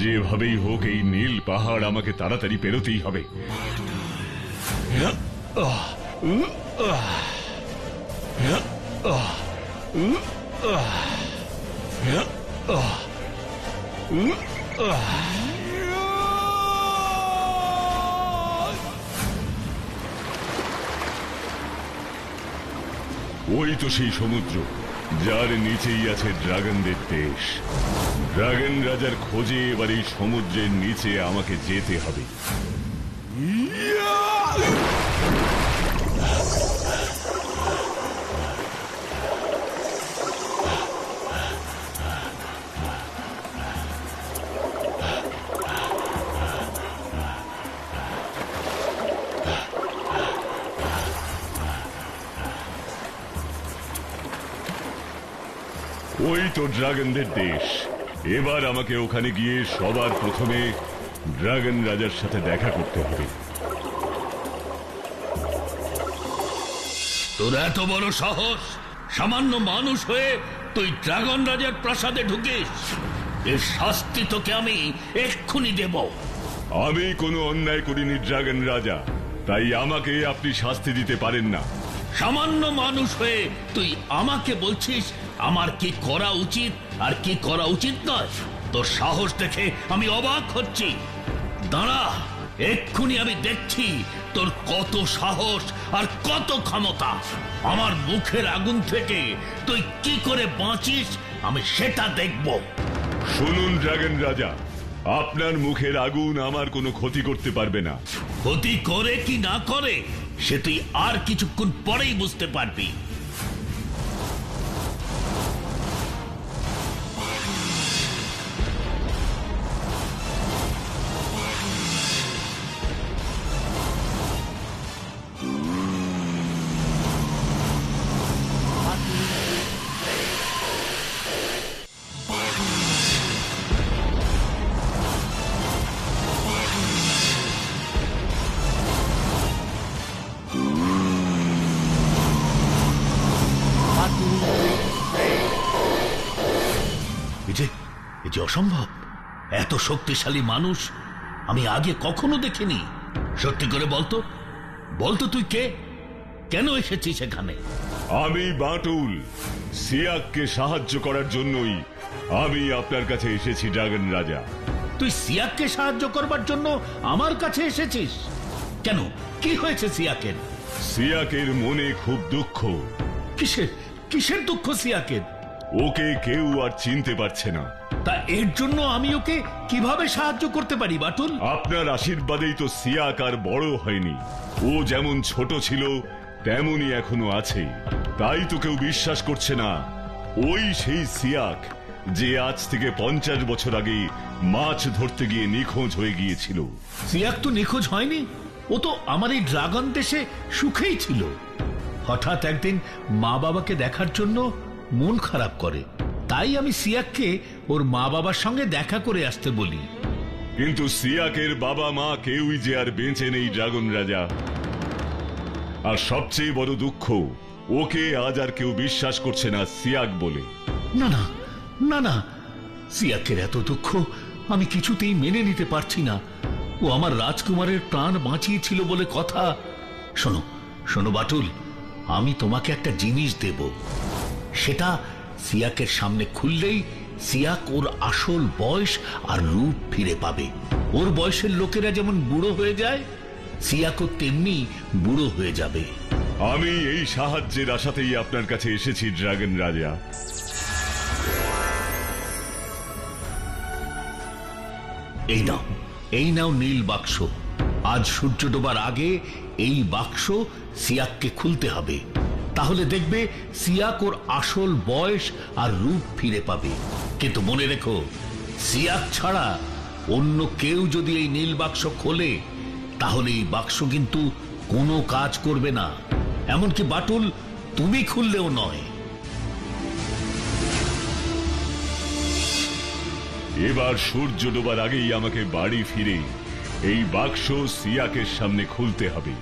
যেভাবেই হোক এই নীল পাহাড় আমাকে তাড়াতাড়ি পেরোতেই হবে। ওই তো সেই সমুদ্র, যার নিচেই আছে ড্রাগনদের দেশ। ড্রাগন রাজার খোঁজে এবার এই সমুদ্রের নিচে আমাকে যেতে হবে। ওই তো ড্রাগনদের দেশ। এবার আমাকে ওখানে গিয়ে সবার প্রথমে ড্রাগন রাজার সাথে দেখা করতে হবে। তোর এত বড় সাহস, সামান্য মানুষ হয়ে তুই ড্রাগন রাজার প্রাসাদে ঢুকিস? এর শাস্তি তোকে আমি এক্ষুনি দেব। আমি কোনো অন্যায় করিনি ড্রাগন রাজা, তাই আমাকে আপনি শাস্তি দিতে পারেন না। সামান্য মানুষ হয়ে তুই আমাকে বলছিস আমার কি করা উচিত আর কি করা উচিত নয়? তোর সাহস দেখে আমি অবাক হচ্ছি। দাঁড়া, এক্ষুনি আমি দেখছি তোর কত সাহস আর কত ক্ষমতা। আমার মুখের আগুন থেকে তুই কি করে বাঁচিস আমি সেটা দেখব। শুনুন ড্রাগন রাজা, আপনার মুখের আগুন আমার কোনো ক্ষতি করতে পারবে না। ক্ষতি করে কি না করে সে তুই আর কিছুক্ষণ পরেই বুঝতে পারবি। এ যে অসম্ভব, এত শক্তিশালী মানুষ আমি আগে কখনো দেখিনি। সত্যি করে বলতো, বলতো তুই কে, কেন এসেছিস এখানে? আমি বাটুল, সিয়াককে সাহায্য করার জন্যই আমি আপনার কাছে এসেছি ড্রাগন রাজা। তুই সিয়াককে সাহায্য করবার জন্য আমার কাছে এসেছিস? কেন, কি হয়েছে সিয়াকের? সিয়াকের মনে খুব দুঃখ। কিসের কিসের দুঃখ সিয়াকের? ওকে কেউ আর চিনতে পারছে না। তা এর জন্য আমি ওকে কিভাবে সাহায্য করতে পারি বাটুল? আপনার আশীর্বাদেই তো সিয়াক আর বড় হয়নি। ও যেমন ছোট ছিল তেমনই এখনো আছে, তাই তো কেউ বিশ্বাস করছে না ওই সেই সিয়াক যে আজ থেকে 50 বছর আগে মাছ ধরতে গিয়ে নিখোঁজ হয়ে গিয়েছিল। সিয়াক তো নিখোঁজ হয়নি, ও তো আমার এই ড্রাগন দেশে সুখেই ছিল। হঠাৎ একদিন মা বাবাকে দেখার জন্য মন খারাপ করে, তাই আমি সিয়াককে ওর মা বাবার সঙ্গে দেখা করে আসতে বলি। কিন্তু সিয়াকের বাবা মা কেউই যে আর বেঁচে নেই ড্রাগন রাজা। আর সবচেয়ে বড় দুঃখ, ওকে আজ আর কেউ বিশ্বাস করছে না সিয়াক বলে। না না না না, সিয়াকের এত দুঃখ আমি কিছুতেই মেনে নিতে পারছি না। ও আমার রাজকুমারের প্রাণ বাঁচিয়েছিল বলে কথা। শোনো শোনো বাটুল, আমি তোমাকে একটা জিনিস দেব, সেটা সিয়াকের সামনে খুললেই সিয়াক ওর আসল বয়স আর রূপ ফিরে পাবে। ওর বয়সের লোকেরা যেমন বুড়ো হয়ে যায়, সিয়াকও তেমনি বুড়ো হয়ে যাবে। আমি এই সাহায্যের আশাতেই আপনার কাছে এসেছি ড্রাগন রাজা। এই নাও নীল বাক্স। আজ সূর্য ডোবার আগে এই বাক্স সিয়াককে খুলতে হবে, তাহলে দেখবে সিয়াক ওর আসল বয়স আর রূপ ফিরে পাবে। কিন্তু মনে রেখো, সিয়াক ছাড়া অন্য কেউ যদি এই নীল বাক্স খোলে তাহলে এই বাক্স কিন্তু কোনো কাজ করবে না, এমনকি বাটুল তুমি খুললেও নয়। এবার সূর্য ডোবার আগেই আমাকে বাড়ি ফিরে এই বাক্স সিয়াকের সামনে খুলতে হবে।